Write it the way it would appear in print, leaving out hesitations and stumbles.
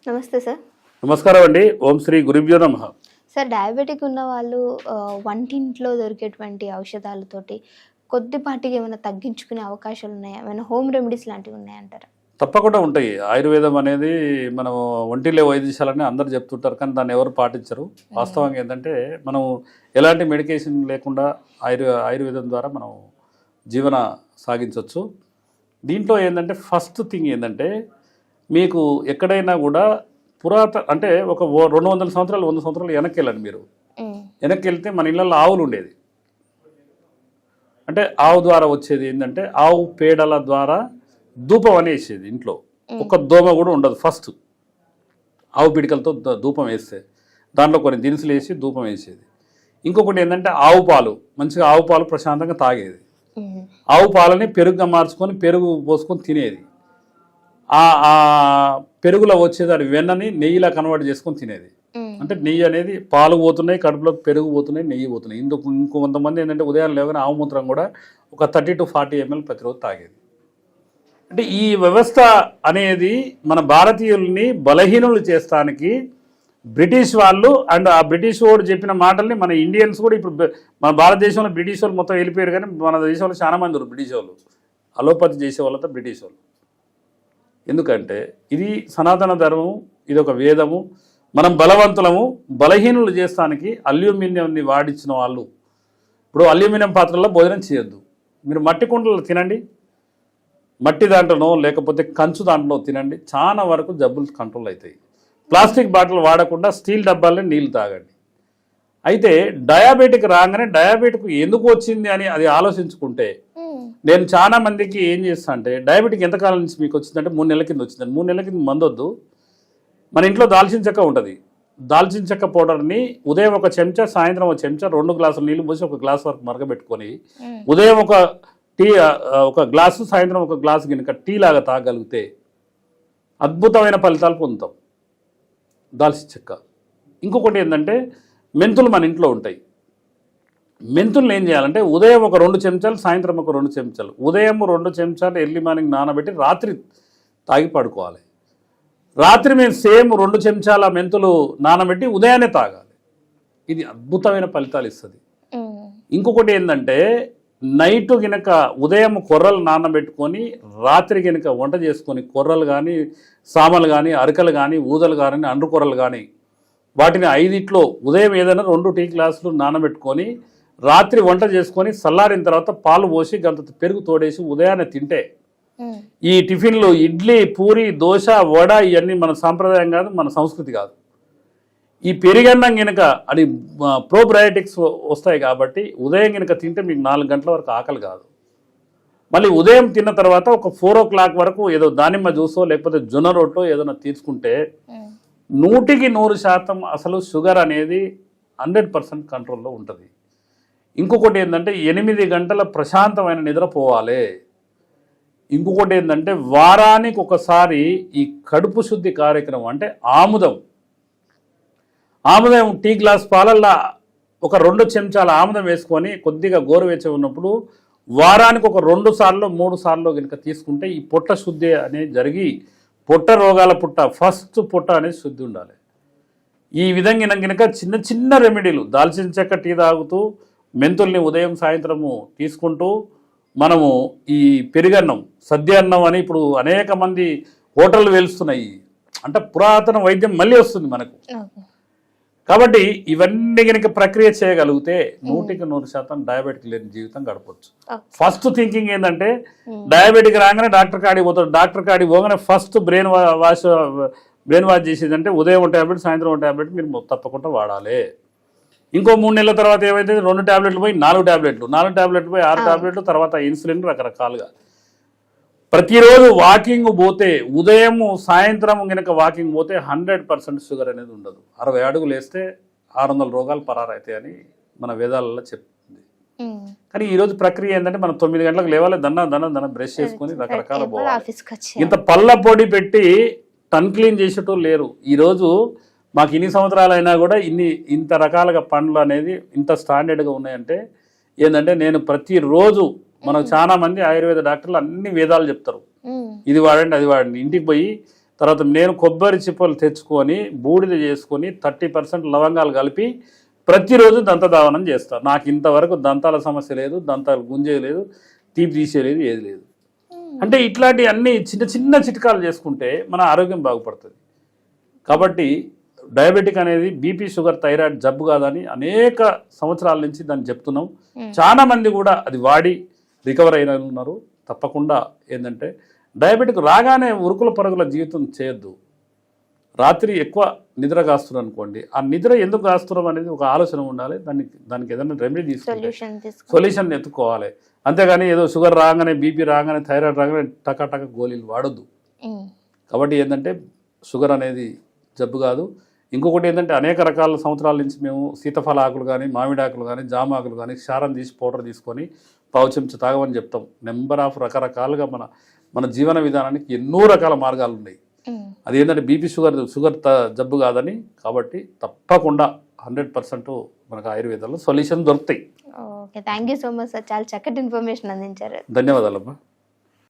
నమస్తే సార్. నమస్కారం అండి. ఓం శ్రీ గురుభ్యో నమః. సార్, డయాబెటిక్ ఉన్న వాళ్ళు వంటింట్లో దొరికేటువంటి ఔషధాలతోటి కొద్దిపాటిగా ఏమైనా తగ్గించుకునే అవకాశాలు ఉన్నాయా? ఏమైనా హోమ్ రెమెడీస్ లాంటివి ఉన్నాయంటారా? తప్పకుండా ఉంటాయి. ఆయుర్వేదం అనేది మనం ఒంటిలే వైద్యశాలని అందరు చెప్తుంటారు, కానీ దాన్ని ఎవరు పాటించరు. వాస్తవంగా ఏంటంటే మనం ఎలాంటి మెడికేషన్ లేకుండా ఆయుర్వేదం ద్వారా మనం జీవన సాగించవచ్చు. దీంట్లో ఏంటంటే ఫస్ట్ థింగ్ ఏంటంటే మీకు ఎక్కడైనా కూడా అంటే ఒక 200 సంవత్సరాలు 100 సంవత్సరాలు వెనక్కి వెళ్ళండి. మీరు వెనక్కి వెళ్తే మన ఇళ్ళల్లో ఆవులు ఉండేది. అంటే ఆవు ద్వారా వచ్చేది ఏంటంటే ఆవు పేడల ద్వారా ధూపం అనేసేది. ఇంట్లో ఒక దోమ కూడా ఉండదు. ఫస్ట్ ఆవు పిడికలతో ధూపం వేస్తే దాంట్లో కొన్ని దినుసులు వేసి ధూపం వేసేది. ఇంకొకటి ఏంటంటే ఆవు పాలు, మంచిగా ఆవు పాలు ప్రశాంతంగా తాగేది. ఆవు పాలని పెరుగుగా మార్చుకొని పెరుగు పోసుకొని తినేది. ఆ పెరుగులో వచ్చేది అది వెన్నని నెయ్యిలా కన్వర్ట్ చేసుకొని తినేది. అంటే నెయ్యి అనేది పాలు పోతున్నాయి, కడుపులోకి పెరుగు పోతున్నాయి, నెయ్యి పోతున్నాయి. ఇంకొంతమంది ఏంటంటే ఉదయం లేవగానే ఆవు మూత్రం కూడా ఒక 30 to 40 ml ప్రతిరోజు తాగేది. అంటే ఈ వ్యవస్థ అనేది మన భారతీయుల్ని బలహీనులు చేస్తానికి బ్రిటిష్ వాళ్ళు అండ్ ఆ బ్రిటిష్ వాడు చెప్పిన మాటల్ని మన ఇండియన్స్ కూడా ఇప్పుడు మన భారతదేశంలో బ్రిటిష్ వాళ్ళు మొత్తం వెళ్ళిపోయారు, కానీ మన దేశంలో చాలా మంది ఉన్నారు బ్రిటిష్ వాళ్ళు. అలోపతి చేసే వాళ్ళతో బ్రిటిష్ వాళ్ళు. ఎందుకంటే ఇది సనాతన ధర్మము, ఇది ఒక వేదము. మనం బలవంతులము, బలహీనులు చేస్తానికి అల్యూమినియంని వాడించిన వాళ్ళు. ఇప్పుడు అల్యూమినియం పాత్రల్లో భోజనం చేయొద్దు. మీరు మట్టి కుండలో తినండి, మట్టి దాంట్లోనో లేకపోతే కంచు దాంట్లో తినండి, చాలా వరకు జబ్బులు కంట్రోల్ అవుతాయి. ప్లాస్టిక్ బాటిల్ వాడకుండా స్టీల్ డబ్బాలనే నీళ్ళు తాగండి. అయితే డయాబెటిక్ రాగానే డయాబెటిక్ ఎందుకు వచ్చింది అని అది ఆలోచించుకుంటే, నేను చాలా మందికి ఏం చేస్తా అంటే, డయాబెటిక్ ఎంతకాలం నుంచి మీకు వచ్చిందంటే 3 నెలల కింద వచ్చిందండి. 3 నెలల కింద మందొద్దు. మన ఇంట్లో దాల్చిన చెక్క ఉంటుంది. దాల్చిన చెక్క పౌడర్ని ఉదయం 1 చెంచా, సాయంత్రం 1 చెంచా, 2 గ్లాసులు నీళ్ళు పోసి 1 గ్లాస్ వరకు మరగబెట్టుకొని ఉదయం ఒక గ్లాసు, సాయంత్రం 1 గ్లాసు గినక టీ లాగా తాగలిగితే అద్భుతమైన ఫలితాలు పొందుతాం. దాల్చిన చెక్క. ఇంకొకటి ఏంటంటే మెంతులు మన ఇంట్లో ఉంటాయి. మెంతులను ఏం చేయాలంటే ఉదయం 2 చెంచాలు, సాయంత్రం 2 చెంచాలు, ఉదయం 2 చెంచాలు ఎర్లీ మార్నింగ్ నానబెట్టి రాత్రి తాగి పడుకోవాలి. రాత్రి మేము సేమ్ 2 చెంచాల మెంతులు నానబెట్టి ఉదయాన్నే తాగాలి. ఇది అద్భుతమైన ఫలితాలు ఇస్తుంది. ఇంకొకటి ఏంటంటే నైట్ గినక ఉదయం కొర్రలు నానబెట్టుకొని రాత్రి గినక వంట చేసుకొని కొర్రలు కానీ, సామలు కానీ, అరకలు కానీ, ఊదలు కానీ, అండ్రు కొర్రలు కానీ వాటిని 5 ఉదయం ఏదైనా 2 టీ గ్లాసులు నానబెట్టుకొని రాత్రి వంట చేసుకొని చల్లారిన తర్వాత పాలు పోసి గంత పెరుగు తోడేసి ఉదయాన్నే తింటే ఈ టిఫిన్లు ఇడ్లీ, పూరి, దోశ, వడ ఇవన్నీ మన సాంప్రదాయం కాదు, మన సంస్కృతి కాదు. ఈ పెరిగన్నం గినక అది ప్రోబయోటిక్స్ వస్తాయి కాబట్టి ఉదయం గినక తింటే మీకు 4 గంటల వరకు ఆకలి కాదు. మళ్ళీ ఉదయం తిన్న తర్వాత ఒక 4 o'clock వరకు ఏదో దానిమ్మ జ్యూసో లేకపోతే జొన్న రొట్టో ఏదైనా తీసుకుంటే 100% అసలు షుగర్ అనేది 100% కంట్రోల్లో ఉంటుంది. ఇంకొకటి ఏంటంటే 8 గంటల ప్రశాంతమైన నిద్ర పోవాలి. ఇంకొకటి ఏంటంటే వారానికి ఒకసారి ఈ కడుపు శుద్ధి కార్యక్రమం అంటే ఆముదం టీ గ్లాస్ పాలల్లో ఒక 2 చెంచాల ఆముదం వేసుకొని కొద్దిగా గోరువెచ్చగా ఉన్నప్పుడు వారానికి ఒక 2 సార్లు 3 సార్లు కనుక తీసుకుంటే ఈ పొట్ట శుద్ధి అనేది జరిగి పొట్ట రోగాల ఫస్ట్ పొట్ట అనేది శుద్ధి ఉండాలి. ఈ విధంగా కనుక చిన్న చిన్న రెమెడీలు దాల్చిన చెక్క టీ తాగుతూ మెంతుల్ని ఉదయం సాయంత్రము తీసుకుంటూ మనము ఈ పెరుగన్నం, సద్య అన్నం అని ఇప్పుడు అనేక మంది హోటళ్ళు వెలుస్తున్నాయి. అంటే పురాతన వైద్యం మళ్ళీ వస్తుంది మనకు. కాబట్టి ఇవన్నీ కనుక ప్రక్రియ చేయగలిగితే 100% డయాబెటిక్ లేని జీవితం గడపచ్చు. ఫస్ట్ థింకింగ్ ఏంటంటే డయాబెటిక్ రాగానే డాక్టర్ కాడికి పోతాడు. డాక్టర్ కాడికి పోగానే ఫస్ట్ బ్రెయిన్ వాష్ చేసేదంటే ఉదయం 1 టాబ్లెట్, సాయంత్రం 1 టాబ్లెట్ మీరు తప్పకుండా వాడాలి. ఇంకో 3 నెలల తర్వాత ఏమైతే 2 టాబ్లెట్లు పోయి 4 టాబ్లెట్లు, 4 టాబ్లెట్లు పోయి 6 టాబ్లెట్లు, తర్వాత ఇన్సులిన్ రకరకాలుగా. ప్రతిరోజు వాకింగ్ పోతే ఉదయం సాయంత్రం కనుక వాకింగ్ పోతే 100% షుగర్ అనేది ఉండదు. 60 అడుగులు వేస్తే 600 రోగాలు పరారైతాయని మన వేదాలలో చెప్తుంది. కానీ ఈరోజు ప్రక్రియ ఏంటంటే మనం 9 గంటలకు లేవాలి, దన్న బ్రష్ చేసుకొని రకరకాల పోవాలి. ఇంత పళ్ళ పొడి పెట్టి టన్ క్లీన్ చేసేటోళ్ళు లేరు. ఈరోజు మాకు ఇన్ని సంవత్సరాలైనా కూడా ఇంత రకాలుగా పండ్లు అనేది ఇంత స్టాండర్డ్గా ఉన్నాయంటే ఏంటంటే నేను ప్రతిరోజు మనకు చాలా మంది ఆయుర్వేద డాక్టర్లు అన్ని వేదాలు చెప్తారు. ఇది వాడండి, అది వాడండి. ఇంటికి పోయి తర్వాత నేను కొబ్బరి చిప్పలు తెచ్చుకొని బూడిద చేసుకొని 30% లవంగాలు కలిపి ప్రతిరోజు దంతధావనం చేస్తాను. నాకు ఇంతవరకు దంతాల సమస్య లేదు, దంతాలు గుంజేయలేదు, తీపి తీసేయలేదు, ఏది లేదు. అంటే ఇట్లాంటి అన్ని చిన్న చిన్న చిట్కాలు చేసుకుంటే మన ఆరోగ్యం బాగుపడుతుంది. కాబట్టి డయాబెటిక్ అనేది బీపీ, షుగర్, థైరాయిడ్ జబ్బు కాదని అనేక సంవత్సరాల నుంచి దాన్ని చెప్తున్నాం. చాలా మంది కూడా అది వాడి రికవర్ అయిన ఉన్నారు. తప్పకుండా ఏంటంటే డయాబెటిక్ రాగానే ఉరుకుల పరుగుల జీవితం చేయొద్దు. రాత్రి ఎక్కువ నిద్ర కాస్తున్నారు అనుకోండి, ఆ నిద్ర ఎందుకు కాస్తున్నాం అనేది ఒక ఆలోచన ఉండాలి. దానికి ఏదైనా రెమెడీ తీసుకుంటే సొల్యూషన్ ఎత్తుకోవాలి. అంతేగాని ఏదో షుగర్ రాగానే, బీపీ రాగానే, థైరాయిడ్ రాగానే టక గోళీలు వాడొద్దు. కాబట్టి ఏంటంటే షుగర్ అనేది జబ్బు కాదు. ఇంకొకటి ఏంటంటే అనేక రకాల సంవత్సరాల నుంచి మేము సీతాఫల ఆకులు కానీ, మామిడి ఆకులు కానీ, జామ ఆకులు కానీ క్షారం తీసి పౌడర్ తీసుకొని పావు చెంచా తాగమని చెప్తాం. నెంబర్ ఆఫ్ రకరకాలుగా మన జీవన విధానానికి ఎన్నో రకాల మార్గాలు ఉన్నాయి. అది ఏంటంటే బీపీ, షుగర్ జబ్బు కాదని. కాబట్టి తప్పకుండా 100% మనకు ఆయుర్వేదంలో సొల్యూషన్ దొరుకుతాయి. Okay, thank you so much sir, చాలా చక్కటి ఇన్ఫర్మేషన్ అందించారు. ధన్యవాదాలమ్మా.